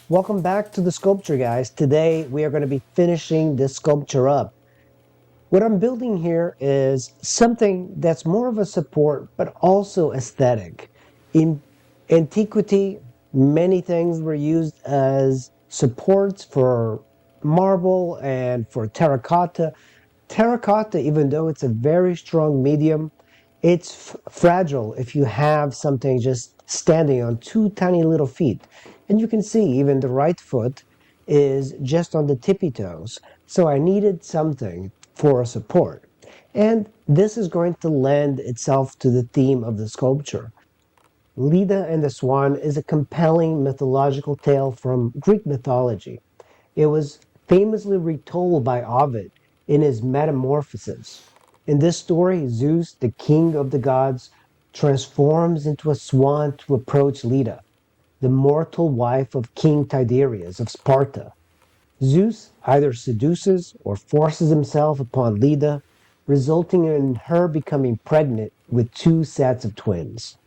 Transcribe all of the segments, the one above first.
Welcome back to the sculpture, guys. Today we are going to be finishing this sculpture up. What I'm building here is something that's more of a support but also aesthetic. In antiquity, many things were used as supports for marble and for terracotta. Terracotta, even though it's a very strong medium, it's fragile if you have something just standing on two tiny little feet. And you can see even the right foot is just on the tippy toes. So I needed something for a support. And this is going to lend itself to the theme of the sculpture. Leda and the Swan is a compelling mythological tale from Greek mythology. It was famously retold by Ovid in his Metamorphoses. In this story, Zeus, the king of the gods, transforms into a swan to approach Leda, the mortal wife of King Tiberius of Sparta. Zeus either seduces or forces himself upon Leda, resulting in her becoming pregnant with two sets of twins.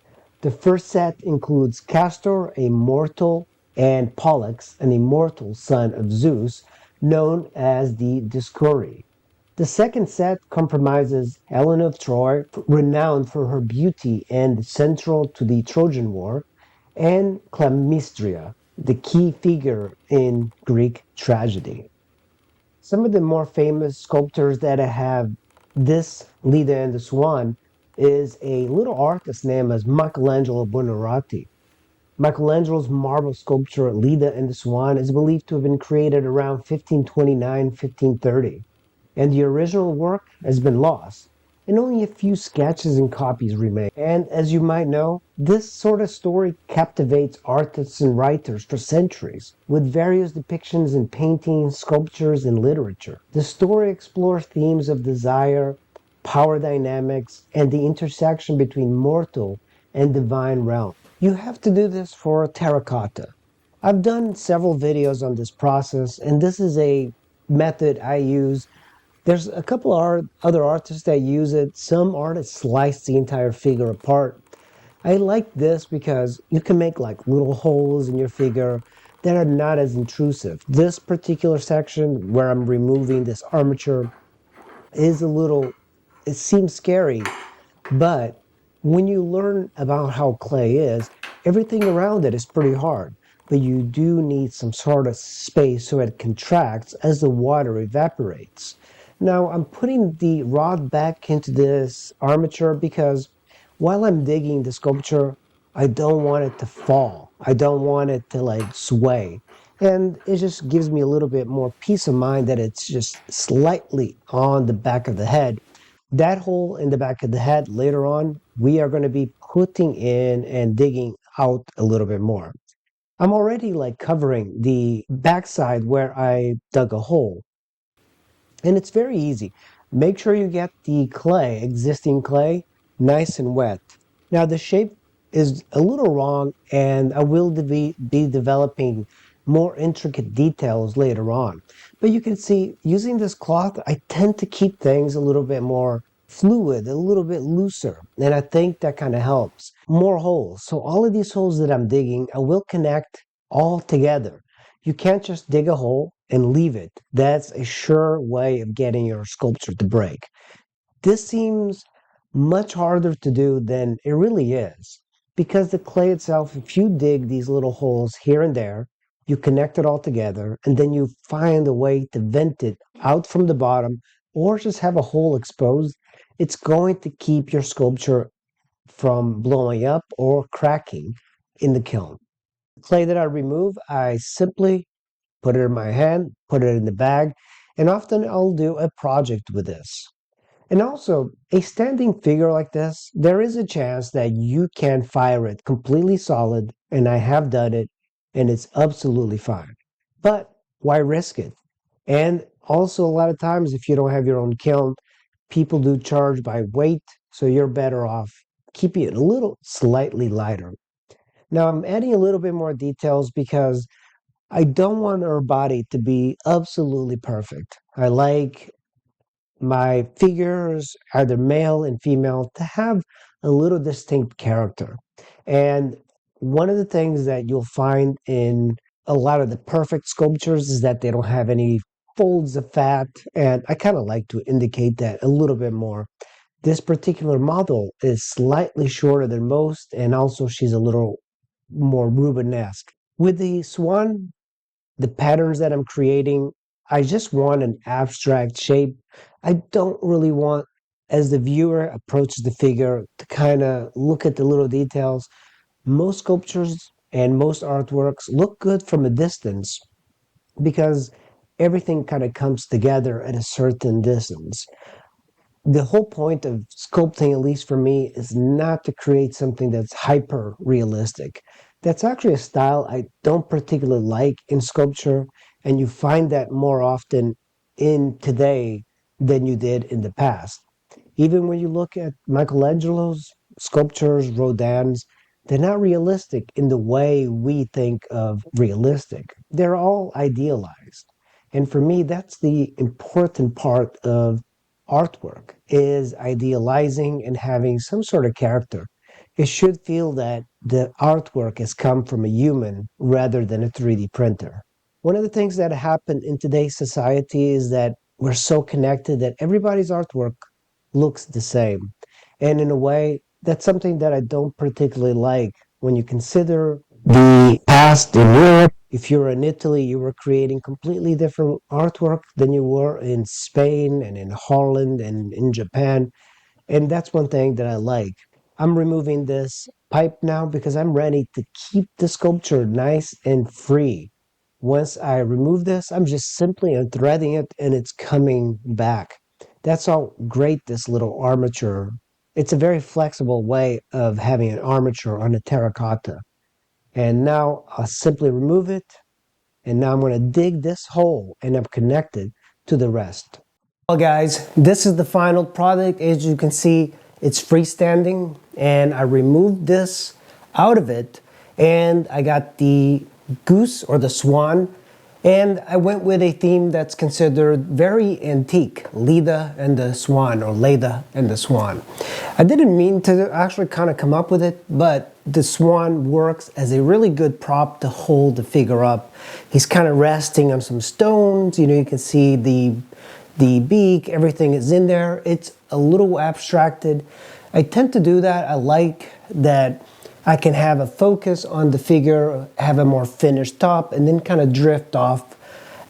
The first set includes Castor, a mortal, and Pollux, an immortal son of Zeus, known as the Dioscuri. The second set comprises Helen of Troy, renowned for her beauty and central to the Trojan War, and Clamistria, the key figure in Greek tragedy. Some of the more famous sculptors that have this Leda and the Swan is a little artist named as Michelangelo Buonarroti. Michelangelo's marble sculpture Leda and the Swan is believed to have been created around 1529-1530, and the original work has been lost, and only a few sketches and copies remain. And as you might know, this sort of story captivates artists and writers for centuries, with various depictions in paintings, sculptures, and literature. The story explores themes of desire, power dynamics, and the intersection between mortal and divine realm. You have to do this for terracotta. I've done several videos on this process, and this is a method I use. There's a couple of other artists that use it. Some artists slice the entire figure apart. I like this because you can make like little holes in your figure that are not as intrusive. This particular section where I'm removing this armature is a little, it seems scary, but when you learn about how clay is, everything around it is pretty hard. But you do need some sort of space so it contracts as the water evaporates. Now I'm putting the rod back into this armature because while I'm digging the sculpture, I don't want it to fall. I don't want it to like sway. And it just gives me a little bit more peace of mind that it's just slightly on the back of the head. That hole in the back of the head, later on, we are going to be putting in and digging out a little bit more. I'm already like covering the backside where I dug a hole. And it's very easy. Make sure you get the clay, existing clay, nice and wet. Now the shape is a little wrong, and I will be developing more intricate details later on. But you can see, using this cloth, I tend to keep things a little bit more fluid, a little bit looser. And I think that kind of helps. More holes. So all of these holes that I'm digging, I will connect all together. You can't just dig a hole and leave it. That's a sure way of getting your sculpture to break. This seems much harder to do than it really is, because the clay itself, if you dig these little holes here and there, you connect it all together, and then you find a way to vent it out from the bottom or just have a hole exposed, it's going to keep your sculpture from blowing up or cracking in the kiln. The clay that I remove, I simply put it in my hand, put it in the bag, and often I'll do a project with this. And also, a standing figure like this, there is a chance that you can fire it completely solid, and I have done it, and it's absolutely fine. But why risk it? And also, a lot of times, if you don't have your own kiln, people do charge by weight, so you're better off keeping it a little slightly lighter. Now, I'm adding a little bit more details because I don't want our body to be absolutely perfect. I like my figures, either male and female, to have a little distinct character. And one of the things that you'll find in a lot of the perfect sculptures is that they don't have any folds of fat, and I kind of like to indicate that a little bit more. This particular model is slightly shorter than most, and also she's a little more Rubenesque. With the swan, the patterns that I'm creating, I just want an abstract shape. I don't really want, as the viewer approaches the figure, to kind of look at the little details. Most sculptures and most artworks look good from a distance because everything kind of comes together at a certain distance. The whole point of sculpting, at least for me, is not to create something that's hyper realistic. That's actually a style I don't particularly like in sculpture, and you find that more often in today than you did in the past. Even when you look at Michelangelo's sculptures, Rodin's, they're not realistic in the way we think of realistic. They're all idealized. And for me, that's the important part of artwork is idealizing and having some sort of character. It should feel that the artwork has come from a human rather than a 3D printer. One of the things that happened in today's society is that we're so connected that everybody's artwork looks the same. And in a way, that's something that I don't particularly like when you consider the past in Europe. If you were in Italy, you were creating completely different artwork than you were in Spain and in Holland and in Japan. And that's one thing that I like. I'm removing this pipe now because I'm ready to keep the sculpture nice and free. Once I remove this, I'm just simply unthreading it and it's coming back. That's how great this little armature. It's a very flexible way of having an armature on a terracotta. And now I'll simply remove it. And now I'm going to dig this hole and I'm connected to the rest. Well guys, this is the final product. As you can see, it's freestanding and I removed this out of it and I got the goose or the swan, and I went with a theme that's considered very antique, Leda and the Swan, or Leda and the Swan. I didn't mean to actually kind of come up with it, but the swan works as a really good prop to hold the figure up. He's kind of resting on some stones, you know, you can see the beak, everything is in there. It's a little abstracted. I tend to do that. I like that I can have a focus on the figure, have a more finished top, and then kind of drift off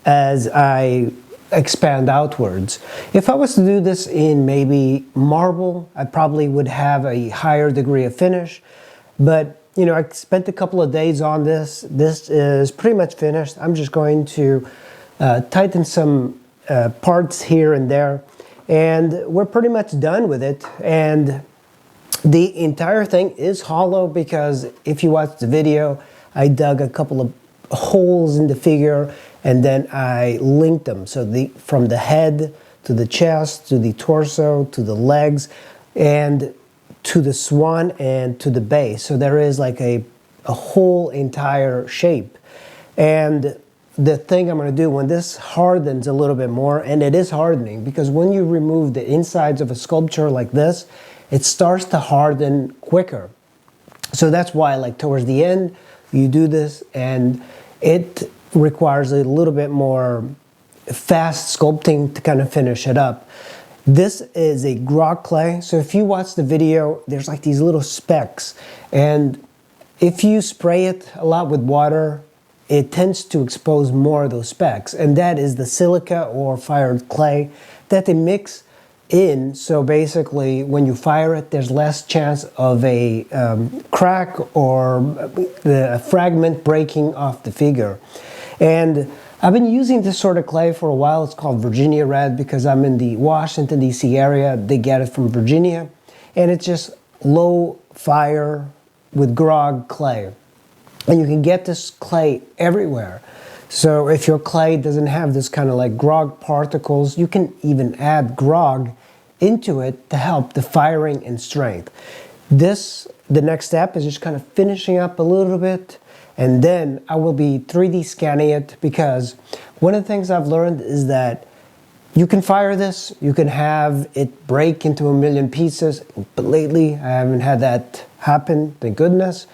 as I expand outwards. If I was to do this in maybe marble, I probably would have a higher degree of finish. But, you know, I spent a couple of days on this. This is pretty much finished. I'm just going to tighten some parts here and there. And we're pretty much done with it. And the entire thing is hollow because if you watch the video, I dug a couple of holes in the figure and then I linked them. So from the head to the chest, to the torso, to the legs, and to the swan and to the base. So there is like a whole entire shape. And the thing I'm going to do when this hardens a little bit more, and it is hardening because when you remove the insides of a sculpture like this, it starts to harden quicker. So that's why, like towards the end, you do this and it requires a little bit more fast sculpting to kind of finish it up. This is a grog clay. So if you watch the video, there's like these little specks. And if you spray it a lot with water, it tends to expose more of those specks. And that is the silica or fired clay that they mix in. So basically when you fire it, there's less chance of a crack or the fragment breaking off the figure. And I've been using this sort of clay for a while. It's called Virginia Red because I'm in the Washington DC area. They get it from Virginia, and it's just low fire with grog clay. And you can get this clay everywhere. So if your clay doesn't have this kind of like grog particles, you can even add grog into it to help the firing and strength. The next step is just kind of finishing up a little bit, and then I will be 3D scanning it because one of the things I've learned is that you can fire this, you can have it break into a million pieces, but lately I haven't had that happen, thank goodness.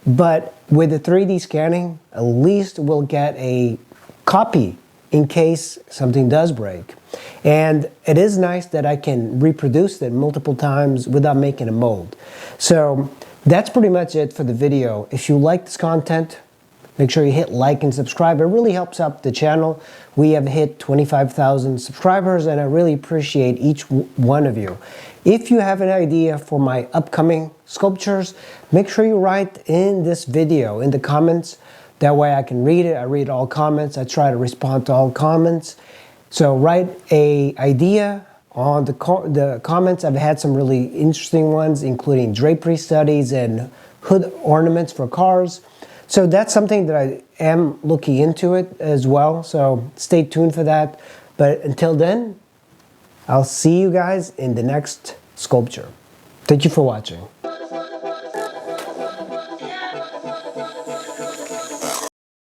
But with the 3D scanning, at least we'll get a copy in case something does break. And it is nice that I can reproduce it multiple times without making a mold. So that's pretty much it for the video. If you like this content, make sure you hit like and subscribe. It really helps out the channel. We have hit 25,000 subscribers, and I really appreciate each one of you. If you have an idea for my upcoming sculptures, make sure you write in this video in the comments. That way I can read it. I read all comments. I try to respond to all comments. So write an idea on the comments. I've had some really interesting ones, including drapery studies and hood ornaments for cars. So that's something that I am looking into it as well. So stay tuned for that. But until then, I'll see you guys in the next sculpture. Thank you for watching.